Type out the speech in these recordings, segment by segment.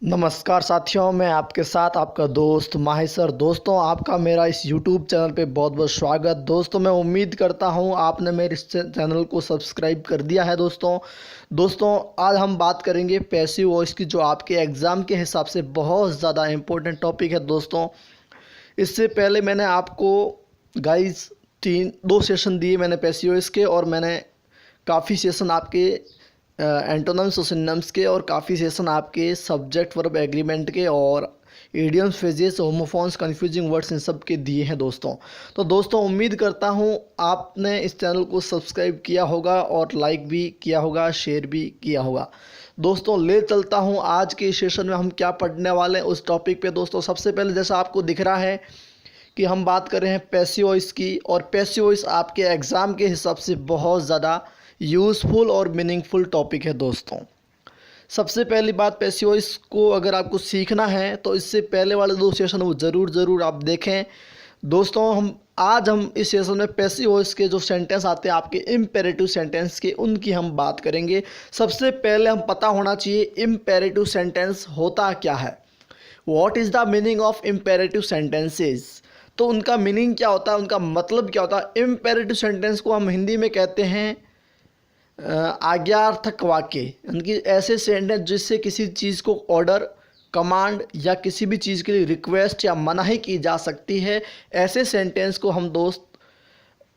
नमस्कार साथियों, मैं आपके साथ आपका दोस्त माहिर। दोस्तों, आपका मेरा इस YouTube चैनल पे बहुत बहुत स्वागत। दोस्तों, मैं उम्मीद करता हूँ आपने मेरे इस चैनल को सब्सक्राइब कर दिया है। दोस्तों आज हम बात करेंगे पैसिव वॉइस की, जो आपके एग्ज़ाम के हिसाब से बहुत ज़्यादा इम्पोर्टेंट टॉपिक है। दोस्तों, इससे पहले मैंने आपको गाइस दो सेशन दिए मैंने पैसिव वॉइस के, और मैंने काफ़ी सेशन आपके एंटोनिम्स और सिनोनिम्स के, और काफ़ी सेशन आपके सब्जेक्ट वर्ब एग्रीमेंट के, और idioms, phrases, homophones, confusing words in सब के दिए हैं। दोस्तों उम्मीद करता हूँ आपने इस चैनल को सब्सक्राइब किया होगा, और लाइक भी किया होगा, शेयर भी किया होगा। दोस्तों ले चलता हूँ आज के सेशन में हम क्या पढ़ने वाले हैं उस टॉपिक पे। दोस्तों सबसे पहले जैसा आपको दिख रहा है कि हम बात कर रहे हैं पैसिव वॉइस की, और पैसिव वॉइस आपके एग्ज़ाम के हिसाब से बहुत ज़्यादा यूज़फुल और मीनिंगफुल टॉपिक है। दोस्तों सबसे पहली बात, पैसिव वॉइस को अगर आपको सीखना है तो इससे पहले वाले दो सेशन वो ज़रूर आप देखें। दोस्तों आज हम इस सेशन में पैसिव वॉइस के जो सेंटेंस आते हैं आपके इम्पेरेटिव सेंटेंस के, उनकी हम बात करेंगे। सबसे पहले हम पता होना चाहिए इम्पेरेटिव सेंटेंस होता क्या है। What is the meaning of imperative sentences. तो उनका मीनिंग क्या होता है, उनका मतलब क्या होता है। इम्पेरेटिव सेंटेंस को हम हिंदी में कहते हैं आज्ञार्थक वाक्य, यानी कि ऐसे सेंटेंस जिससे किसी चीज़ को ऑर्डर, कमांड या किसी भी चीज़ के लिए रिक्वेस्ट या मनाही की जा सकती है। ऐसे सेंटेंस को हम दोस्त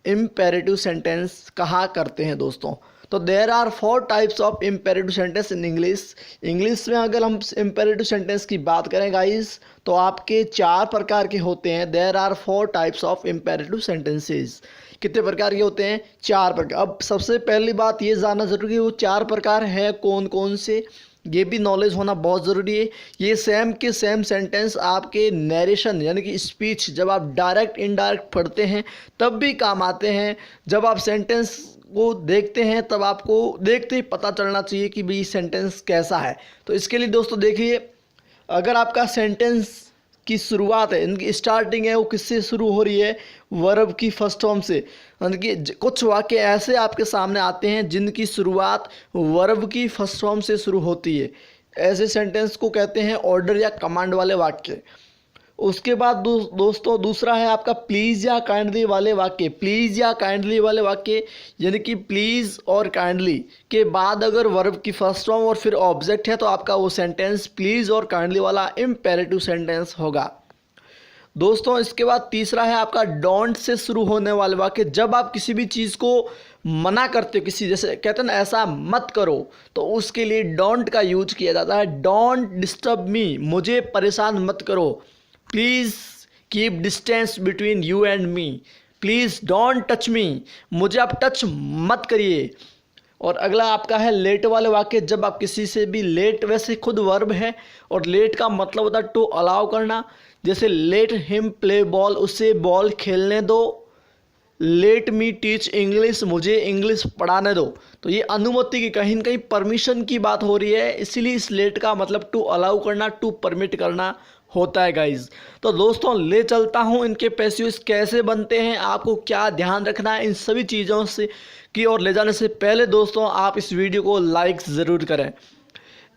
इम्पेरेटिव सेंटेंस कहा करते हैं। दोस्तों तो there are 4 types of imperative sentence in English में अगर हम इम्पेरेटिव सेंटेंस की बात करें गाइस, तो आपके 4 प्रकार के होते हैं। There are 4 types of imperative sentences. कितने प्रकार के होते हैं? 4 प्रकार। अब सबसे पहली बात ये जानना जरूरी है वो 4 प्रकार है कौन कौन से, ये भी नॉलेज होना बहुत ज़रूरी है। ये सेम के सेम सेंटेंस आपके नरेशन यानी कि स्पीच, जब आप डायरेक्ट इनडायरेक्ट पढ़ते हैं तब भी काम आते हैं। जब आप सेंटेंस को देखते हैं तब आपको देखते ही पता चलना चाहिए कि भाई सेंटेंस कैसा है। तो इसके लिए दोस्तों देखिए, अगर आपका सेंटेंस की शुरुआत है, इनकी स्टार्टिंग है, वो किससे शुरू हो रही है? वर्ब की फर्स्ट फॉर्म से। यानी कि कुछ वाक्य ऐसे आपके सामने आते हैं जिनकी शुरुआत वर्ब की फर्स्ट फॉर्म से शुरू होती है। ऐसे सेंटेंस को कहते हैं ऑर्डर या कमांड वाले वाक्य। उसके बाद दोस्तों दूसरा है आपका प्लीज़ या काइंडली वाले वाक्य। प्लीज़ या काइंडली वाले वाक्य यानी कि प्लीज़ और काइंडली के बाद अगर वर्ब की फर्स्ट फॉर्म और फिर ऑब्जेक्ट है तो आपका वो सेंटेंस प्लीज़ और काइंडली वाला इम्पेरेटिव सेंटेंस होगा। दोस्तों इसके बाद तीसरा है आपका डोंट से शुरू होने वाले वाक्य। जब आप किसी भी चीज़ को मना करते हो, किसी जैसे कहते हैं ना ऐसा मत करो, तो उसके लिए डोंट का यूज किया जाता है। डोंट डिस्टर्ब मी, मुझे परेशान मत करो। Please keep distance between you and me. Please don't touch me, मुझे आप टच मत करिए। और अगला आपका है लेट वाले वाक्य। जब आप किसी से भी लेट, वैसे खुद वर्ब है और लेट का मतलब होता है टू अलाउ करना। जैसे लेट हिम प्ले बॉल, उससे बॉल खेलने दो। लेट मी टीच इंग्लिश, मुझे इंग्लिश पढ़ाने दो। तो ये अनुमति की, कहीं न कहीं परमिशन की बात हो रही है, इसीलिए इस लेट का मतलब टू अलाउ करना, टू परमिट करना होता है गाइज। तो दोस्तों ले चलता हूँ इनके पैसिव्स कैसे बनते हैं, आपको क्या ध्यान रखना है इन सभी चीज़ों से की ओर ले जाने से पहले दोस्तों आप इस वीडियो को लाइक ज़रूर करें।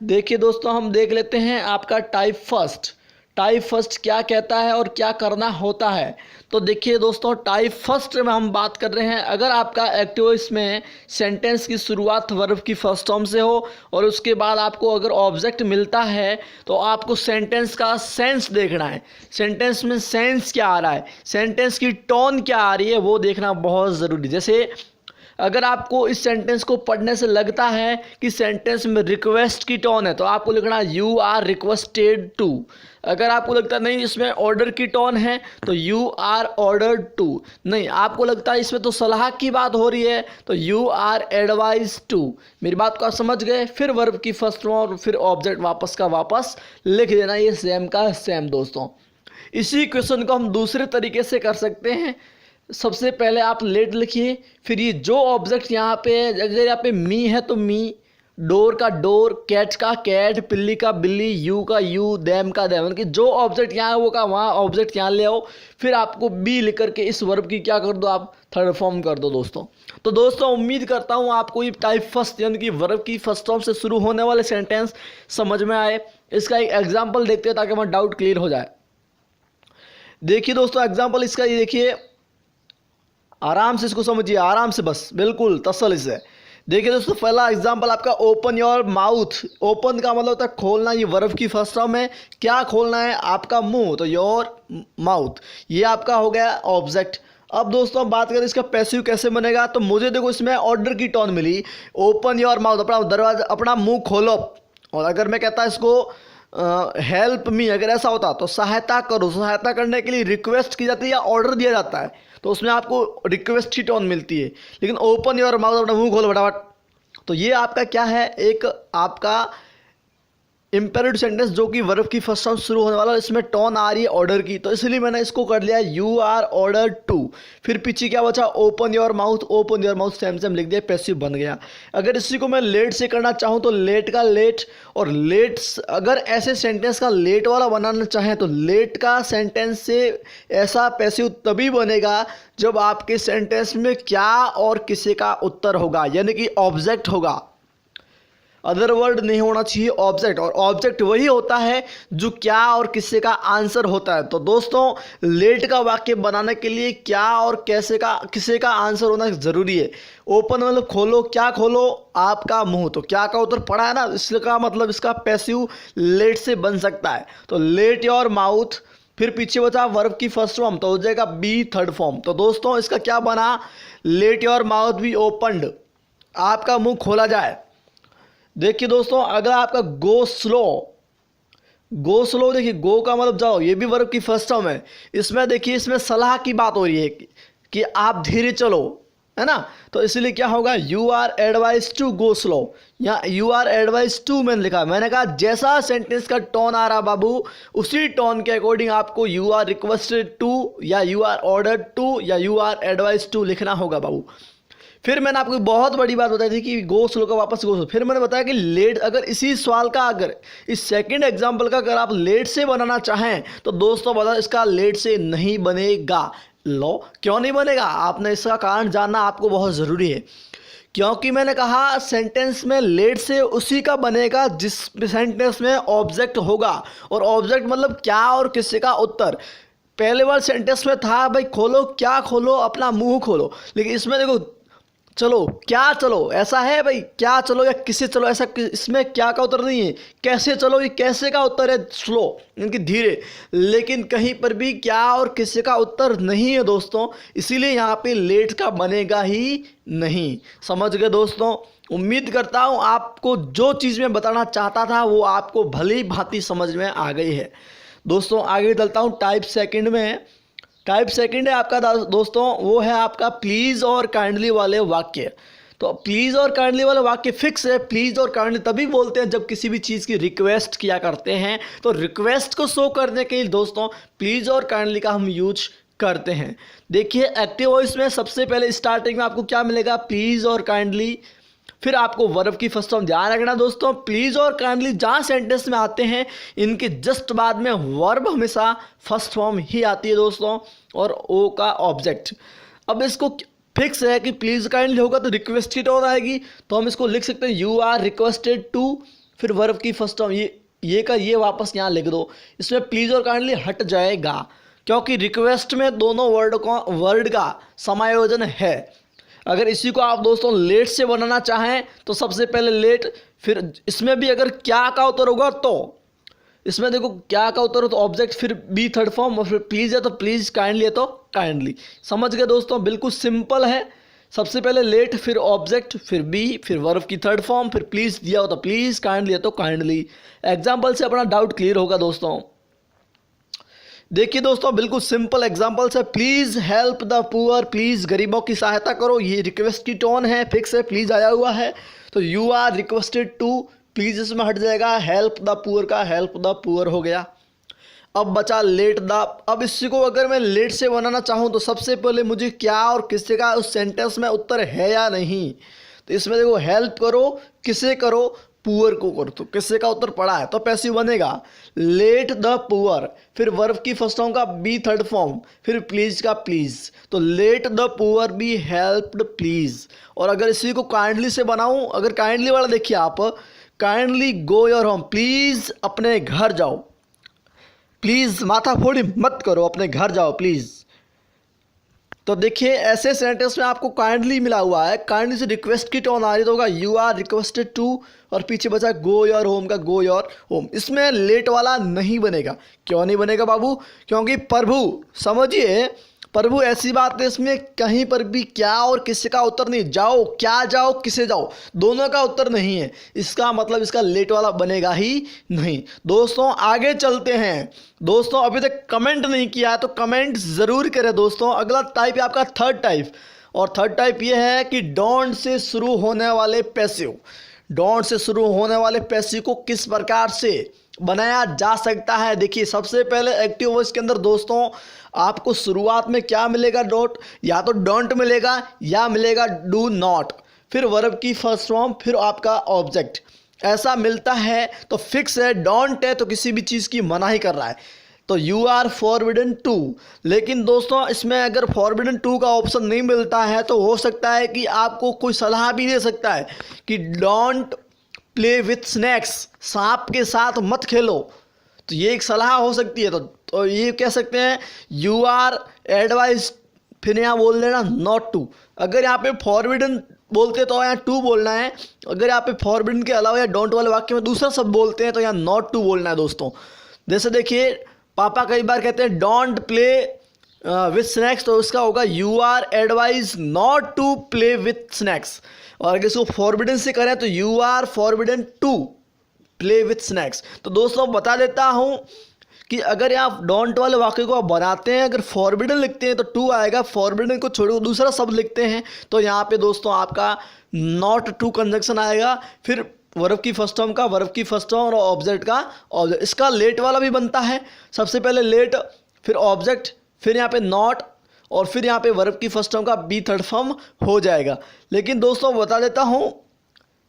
देखिए दोस्तों हम देख लेते हैं आपका टाइप फर्स्ट। टाइप फर्स्ट क्या कहता है और क्या करना होता है। तो देखिए दोस्तों टाइप फर्स्ट में हम बात कर रहे हैं, अगर आपका एक्टिव वॉइस में सेंटेंस की शुरुआत वर्ब की फर्स्ट फॉर्म से हो और उसके बाद आपको अगर ऑब्जेक्ट मिलता है तो आपको सेंटेंस का सेंस देखना है। सेंटेंस में सेंस क्या आ रहा है, सेंटेंस की टोन क्या आ रही है, वो देखना बहुत ज़रूरी। जैसे अगर आपको इस सेंटेंस को पढ़ने से लगता है कि सेंटेंस में रिक्वेस्ट की टोन है तो आपको लिखना यू आर रिक्वेस्टेड टू। अगर आपको लगता है नहीं इसमें ऑर्डर की टोन है तो यू आर ऑर्डर्ड टू। नहीं, आपको लगता है इसमें तो सलाह की बात हो रही है तो यू आर एडवाइज टू। मेरी बात को आप समझ गए। फिर वर्ब की फर्स्ट फॉर्म और फिर ऑब्जेक्ट वापस का वापस लिख देना, ये सेम का सेम। दोस्तों इसी क्वेश्चन को हम दूसरे तरीके से कर सकते हैं। सबसे पहले आप लेट लिखिए, फिर ये जो ऑब्जेक्ट यहाँ पे, अगर यहाँ पे मी है तो मी, डोर का डोर, कैट का कैट, बिल्ली का बिल्ली, यू का यू, देम का देम, कि जो ऑब्जेक्ट यहाँ है वो का वहाँ ऑब्जेक्ट यहाँ ले आओ, फिर आपको बी लिख करके इस वर्ब की क्या कर दो, आप थर्ड फॉर्म कर दो दोस्तों। तो दोस्तों उम्मीद करता हूँ आपको ये टाइप फर्स्ट यानी कि वर्ब की फर्स्ट फॉर्म से शुरू होने वाले सेंटेंस समझ में आए। इसका एक एग्जाम्पल देखते हैं ताकि हमारा डाउट क्लियर हो जाए। देखिए दोस्तों एग्जाम्पल इसका ये देखिए, आराम से इसको समझिए, आराम से, बस बिल्कुल तसल्ली से। देखिए दोस्तों पहला एग्जांपल आपका ओपन योर माउथ। ओपन का मतलब होता है खोलना, ये वर्ब की फर्स्ट फॉर्म है। क्या खोलना है, आपका मुंह, तो योर माउथ, ये आपका हो गया ऑब्जेक्ट। अब दोस्तों हम बात करें इसका पैसिव कैसे बनेगा, तो मुझे देखो इसमें ऑर्डर की टोन मिली, ओपन योर माउथ, अपना दरवाजा, अपना मुंह खोलो। और अगर मैं कहता इसको हेल्प मी, अगर ऐसा होता तो सहायता करो, सहायता करने के लिए रिक्वेस्ट की जाती है या ऑर्डर दिया जाता है, तो उसमें आपको रिक्वेस्ट की टोन मिलती है। लेकिन ओपन योर माउथ, अपना मुंह खोलो फटाफट, तो ये आपका क्या है, एक आपका इम्पेरेटिव सेंटेंस जो कि वर्ब की फर्स्ट फॉर्म शुरू होने वाला, इसमें टोन आ रही है ऑर्डर की, तो इसलिए मैंने इसको कर लिया यू आर ऑर्डर टू। फिर पीछे क्या बचा, open your mouth, open your mouth same same लिख दिया, पैसिव बन गया। अगर इसी को मैं लेट से करना चाहूँ तो लेट का लेट, और लेट, अगर ऐसे सेंटेंस का लेट वाला बनाना चाहें तो लेट का सेंटेंस से ऐसा पैसिव तभी बनेगा जब आपके सेंटेंस में क्या और किसी का उत्तर होगा, यानी कि ऑब्जेक्ट होगा। अदर वर्ड नहीं होना चाहिए, ऑब्जेक्ट, और ऑब्जेक्ट वही होता है जो क्या और किससे का आंसर होता है। तो दोस्तों लेट का वाक्य बनाने के लिए क्या और कैसे का किससे का आंसर होना ज़रूरी है। ओपन मतलब खोलो, क्या खोलो, आपका मुंह, तो क्या का उत्तर पड़ा है ना, इसका मतलब इसका पैसिव लेट से बन सकता है। तो लेट योर माउथ, फिर पीछे बचा वर्ब की फर्स्ट फॉर्म, तो हो जाएगा बी थर्ड फॉर्म। तो दोस्तों इसका क्या बना, let your mouth B opened, आपका मुंह खोला जाए। देखिए दोस्तों अगर आपका गो स्लो, गो स्लो, देखिए गो का मतलब जाओ, ये भी वर्ब की फर्स्ट फॉर्म है। इसमें देखिए इसमें सलाह की बात हो रही है कि आप धीरे चलो, है ना, तो इसलिए क्या होगा, you are advise to go slow, या यू आर एडवाइज टू मैंने लिखा। मैंने कहा जैसा सेंटेंस का टोन आ रहा बाबू, उसी टोन के अकॉर्डिंग आपको यू आर रिक्वेस्टेड टू, या यू आर ऑर्डर्ड टू, या यू आर एडवाइज टू लिखना होगा बाबू। फिर मैंने आपको बहुत बड़ी बात बताई थी कि गो स्लो का वापस गो स्लो। फिर मैंने बताया कि लेट, अगर इसी सवाल का, अगर इस सेकंड एग्जांपल का अगर आप लेट से बनाना चाहें तो दोस्तों बता इसका लेट से नहीं बनेगा। लो क्यों नहीं बनेगा, आपने इसका कारण जानना आपको बहुत ज़रूरी है। क्योंकि मैंने कहा सेंटेंस में लेट से उसी का बनेगा जिस सेंटेंस में ऑब्जेक्ट होगा, और ऑब्जेक्ट मतलब क्या और किससे का उत्तर। पहले वाले सेंटेंस में था भाई खोलो, क्या खोलो, अपना मुंह खोलो, लेकिन इसमें देखो चलो, क्या चलो, ऐसा है भाई, क्या चलो या किसे चलो, ऐसा इसमें क्या का उत्तर नहीं है। कैसे चलो, ये कैसे का उत्तर है, स्लो इनकी धीरे, लेकिन कहीं पर भी क्या और किसे का उत्तर नहीं है दोस्तों, इसीलिए यहाँ पे लेट का बनेगा ही नहीं। समझ गए दोस्तों, उम्मीद करता हूँ आपको जो चीज़ मैं बताना चाहता था वो आपको भली भांति समझ में आ गई है। दोस्तों आगे चलता हूँ टाइप सेकंड में। टाइप सेकंड है आपका दोस्तों, वो है आपका प्लीज़ और काइंडली वाले वाक्य। तो प्लीज़ और काइंडली वाले वाक्य फिक्स है। प्लीज़ और काइंडली तभी बोलते हैं जब किसी भी चीज़ की रिक्वेस्ट किया करते हैं, तो रिक्वेस्ट को शो करने के लिए दोस्तों प्लीज़ और काइंडली का हम यूज करते हैं। देखिए एक्टिव वॉइस में सबसे पहले स्टार्टिंग में आपको क्या मिलेगा, प्लीज़ और काइंडली, फिर आपको वर्ब की फर्स्ट फॉर्म ध्यान रखना दोस्तों। प्लीज़ और काइंडली जहाँ सेंटेंस में आते हैं इनके जस्ट बाद में वर्ब हमेशा फर्स्ट फॉर्म ही आती है दोस्तों, और ओ का ऑब्जेक्ट। अब इसको फिक्स है कि प्लीज़ काइंडली होगा तो रिक्वेस्ट की टोन आएगी, तो हम इसको लिख सकते हैं यू आर रिक्वेस्टेड टू, फिर वर्ब की फर्स्ट फॉर्म ये का ये वापस यहाँ लिख दो। इसमें प्लीज़ और काइंडली हट जाएगा क्योंकि रिक्वेस्ट में दोनों वर्ड का समायोजन है। अगर इसी को आप दोस्तों लेट से बनाना चाहें तो सबसे पहले लेट, फिर इसमें भी अगर क्या का उत्तर होगा तो इसमें देखो क्या का उत्तर हो तो ऑब्जेक्ट, फिर बी थर्ड फॉर्म, और फिर प्लीज़ है तो प्लीज़, काइंडली है तो काइंडली। समझ गए दोस्तों, बिल्कुल सिंपल है। सबसे पहले लेट, फिर ऑब्जेक्ट, फिर बी, फिर वर्ब की थर्ड फॉर्म, फिर प्लीज़ दिया हो तो प्लीज़, काइंडली है तो काइंडली। एग्जाम्पल से अपना डाउट क्लियर होगा दोस्तों। देखिए दोस्तों बिल्कुल सिंपल एग्जांपल्स है। Please help the poor, please गरीबों की सहायता करो, ये रिक्वेस्ट की टोन है, फिक्स है, प्लीज़ आया हुआ है, तो you are requested to, please इसमें हट जाएगा, हेल्प द पुअर का हेल्प द पुअर हो गया। अब बचा लेट द। अब इसी को अगर मैं लेट से बनाना चाहूँ तो सबसे पहले मुझे क्या और किससे का उस सेंटेंस में उत्तर है या नहीं, तो इसमें देखो हेल्प करो, किसे करो, पुअर को करो। तो किससे का उत्तर पड़ा है, तो पैसिव बनेगा लेट द पुअर, फिर वर्ब की फर्स्ट फॉर्म का बी थर्ड फॉर्म, फिर प्लीज का प्लीज। तो let the poor be helped please. और अगर इसी को काइंडली से बनाऊं, अगर काइंडली वाला देखिए आप, kindly go your home, please अपने घर जाओ, प्लीज माथा फोड़ी मत करो, अपने घर जाओ प्लीज। तो देखिए ऐसे सेंटेंस में आपको काइंडली मिला हुआ है, काइंडली से रिक्वेस्ट की टोन आ रही तो होगा यू आर रिक्वेस्टेड टू, और पीछे बचा गो योर होम का गो योर होम। इसमें लेट वाला नहीं बनेगा। क्यों नहीं बनेगा बाबू, क्योंकि प्रभु, समझिए प्रभु ऐसी बात है इसमें कहीं पर भी क्या और किसी का उत्तर नहीं, जाओ क्या जाओ किसे जाओ, दोनों का उत्तर नहीं है, इसका मतलब इसका लेट वाला बनेगा ही नहीं। दोस्तों आगे चलते हैं। दोस्तों अभी तक कमेंट नहीं किया है तो कमेंट ज़रूर करें दोस्तों। अगला टाइप है आपका थर्ड टाइप, और थर्ड टाइप ये है कि डोंट से शुरू होने वाले पैसिव। डोंट से शुरू होने वाले पैसिव को किस प्रकार से बनाया जा सकता है। देखिए सबसे पहले एक्टिव वॉइस के अंदर दोस्तों आपको शुरुआत में क्या मिलेगा, डॉट, या तो डोंट मिलेगा या मिलेगा डू नॉट, फिर वर्ब की फर्स्ट फॉर्म, फिर आपका ऑब्जेक्ट, ऐसा मिलता है तो फिक्स है। डोंट है तो किसी भी चीज़ की मनाही कर रहा है, तो यू आर फॉरबिडन टू। लेकिन दोस्तों इसमें अगर फॉरबिडन टू का ऑप्शन नहीं मिलता है तो हो सकता है कि आपको कोई सलाह भी दे सकता है कि डोंट प्ले विथ स्नैक्स, सांप के साथ मत खेलो, तो ये एक सलाह हो सकती है। तो ये कह सकते हैं यू आर एडवाइज, फिर यहाँ बोल देना नॉट टू। अगर यहाँ पे फॉरबिडन बोलते तो यहाँ टू बोलना है, अगर यहाँ पे फॉरबिडन के अलावा या डोंट वाले वाक्य में दूसरा शब्द बोलते हैं तो यहाँ नॉट टू बोलना है दोस्तों। जैसे देखिए पापा कई बार कहते हैं डोंट प्ले विथ स्नैक्स, तो उसका होगा you are advise not to play with snacks. और अगर इसको फॉरबिडन से करें तो you are forbidden to play with snacks. तो दोस्तों बता देता हूँ कि अगर आप डोंट वाले वाक्य को आप बनाते हैं, अगर फॉरबिडन लिखते हैं तो टू आएगा, फॉरबिडन को छोड़ दूसरा शब्द लिखते हैं तो यहाँ पे दोस्तों आपका नॉट टू कंजक्शन आएगा, फिर वर्ब की फर्स्ट फॉर्म का वर्ब की फर्स्ट फॉर्म और ऑब्जेक्ट का ऑब्जेक्ट। इसका लेट वाला भी बनता है, सबसे पहले लेट, फिर ऑब्जेक्ट, फिर यहाँ पे नॉट, और फिर यहाँ पे वर्ब की फर्स्ट फॉर्म का बी थर्ड फॉर्म हो जाएगा। लेकिन दोस्तों बता देता हूँ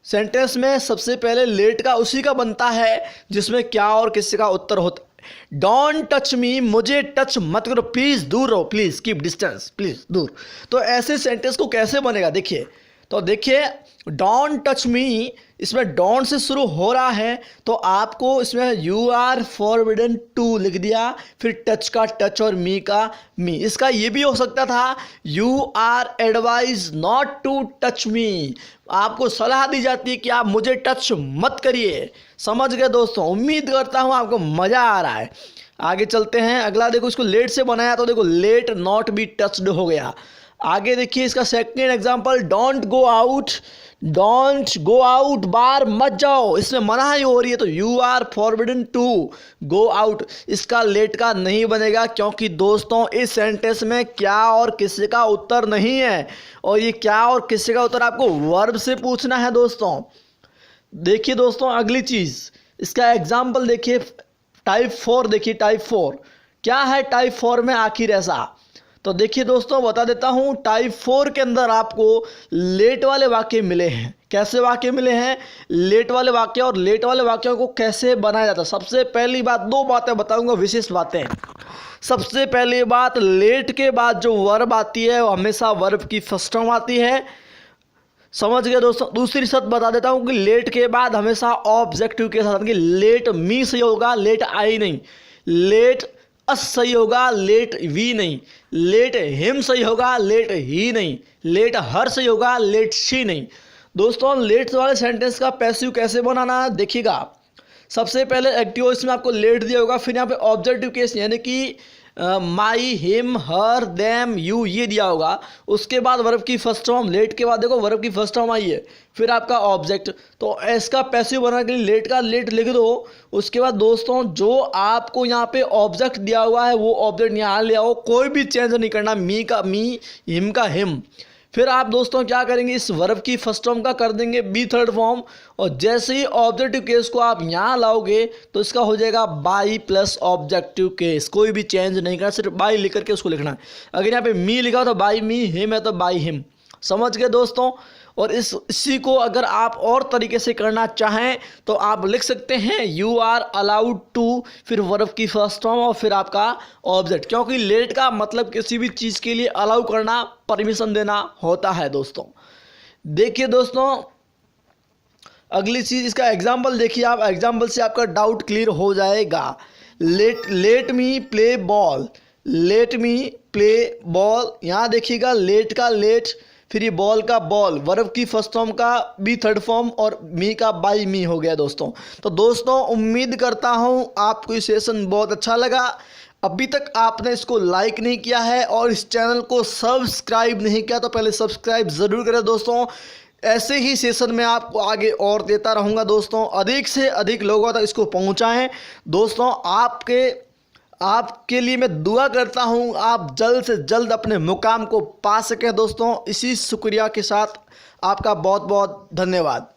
सेंटेंस में सबसे पहले लेट का उसी का बनता है जिसमें क्या और किसी का उत्तर होता है। डोंट टच मी, मुझे टच मत करो, प्लीज दूर रहो, प्लीज कीप डिस्टेंस, प्लीज दूर। तो ऐसे सेंटेंस को कैसे बनेगा देखिए, तो देखिए डोंट टच मी, इसमें डोंट से शुरू हो रहा है तो आपको इसमें यू आर फॉरबिडन टू लिख दिया, फिर टच का टच और मी का मी। इसका ये भी हो सकता था you are advise not to touch me, आपको सलाह दी जाती है कि आप मुझे टच मत करिए। समझ गए दोस्तों, उम्मीद करता हूँ आपको मज़ा आ रहा है। आगे चलते हैं, अगला देखो इसको लेट से बनाया तो देखो लेट नॉट बी टच्ड हो गया। आगे देखिए इसका second example, don't go out, don't go out, बाहर मत जाओ, इसमें मनाही हो रही है तो you are forbidden to go out. इसका लेट का नहीं बनेगा क्योंकि दोस्तों इस सेंटेंस में क्या और किसी का उत्तर नहीं है, और ये क्या और किसी का उत्तर आपको वर्ब से पूछना है दोस्तों। देखिए दोस्तों अगली चीज़, इसका एग्जाम्पल देखिए टाइप 4, देखिए टाइप 4 क्या है, टाइप 4 में आखिर ऐसा। तो देखिए दोस्तों बता देता हूँ टाइप 4 के अंदर आपको लेट वाले वाक्य मिले हैं। कैसे वाक्य मिले हैं, लेट वाले वाक्य, और लेट वाले वाक्यों को कैसे बनाया जाता है। सबसे पहली बात, दो बातें बताऊंगा विशिष्ट बातें। सबसे पहली बात, लेट के बाद जो वर्ब आती है वो हमेशा वर्ब की फर्स्ट फॉर्म आती है, समझ गए दोस्तों। दूसरी शर्त बता देता हूँ कि लेट के बाद हमेशा ऑब्जेक्टिव के साथ, कि लेट मी सही होगा, लेट आई नहीं, लेट अस सही होगा, लेट वी नहीं, लेट हिम सही होगा, लेट ही नहीं, लेट हर सही होगा, लेट शी नहीं। दोस्तों लेट वाले सेंटेंस का पैसिव कैसे बनाना है देखिएगा। सबसे पहले एक्टिव वॉइस में आपको लेट दिया होगा, फिर यहाँ पे ऑब्जेक्टिव केस यानी कि माई, हिम, हर, देम, यू ये दिया होगा। उसके बाद वर्ब की फर्स्ट फॉर्म, लेट के बाद देखो वर्ब की फर्स्ट फॉर्म आई है, फिर आपका ऑब्जेक्ट। तो इसका पैसिव बनाने के लिए लेट का लेट लिख दो। उसके बाद दोस्तों जो आपको यहाँ पे ऑब्जेक्ट दिया हुआ है वो ऑब्जेक्ट यहाँ ले आओ, कोई भी चेंज नहीं करना, मी का मी, हिम का हिम। फिर आप दोस्तों क्या करेंगे, इस वर्ब की फर्स्ट फॉर्म का कर देंगे बी थर्ड फॉर्म, और जैसे ही ऑब्जेक्टिव केस को आप यहाँ लाओगे तो इसका हो जाएगा बाई प्लस ऑब्जेक्टिव केस। कोई भी चेंज नहीं करना, सिर्फ बाई लिख करके उसको लिखना है। अगर यहाँ पे मी लिखा हो तो बाई मी, हिम है तो बाई हिम। समझ गए दोस्तों। और इसी को अगर आप और तरीके से करना चाहें तो आप लिख सकते हैं यू आर अलाउड टू, फिर वर्ब की फर्स्ट फॉर्म और फिर आपका ऑब्जेक्ट, क्योंकि लेट का मतलब किसी भी चीज़ के लिए अलाउ करना, परमिशन देना होता है दोस्तों। देखिए दोस्तों, अगली चीज़, इसका एग्जाम्पल देखिए आप, एग्जाम्पल से आपका डाउट क्लियर हो जाएगा। Let me play ball, let me play ball, यहाँ देखिएगा लेट का लेट, फिर ये बॉल का बॉल, वर्ब की फर्स्ट फॉर्म का बी थर्ड फॉर्म और मी का बाई मी हो गया दोस्तों। तो दोस्तों उम्मीद करता हूँ आपको ये सेशन बहुत अच्छा लगा। अभी तक आपने इसको लाइक नहीं किया है और इस चैनल को सब्सक्राइब नहीं किया तो पहले सब्सक्राइब ज़रूर करें दोस्तों। ऐसे ही सेशन में आपको आगे और देता रहूँगा दोस्तों। अधिक से अधिक लोगों तक इसको पहुँचाएँ दोस्तों। आपके लिए मैं दुआ करता हूँ आप जल्द से जल्द अपने मुकाम को पा सकें दोस्तों। इसी शुक्रिया के साथ आपका बहुत बहुत धन्यवाद।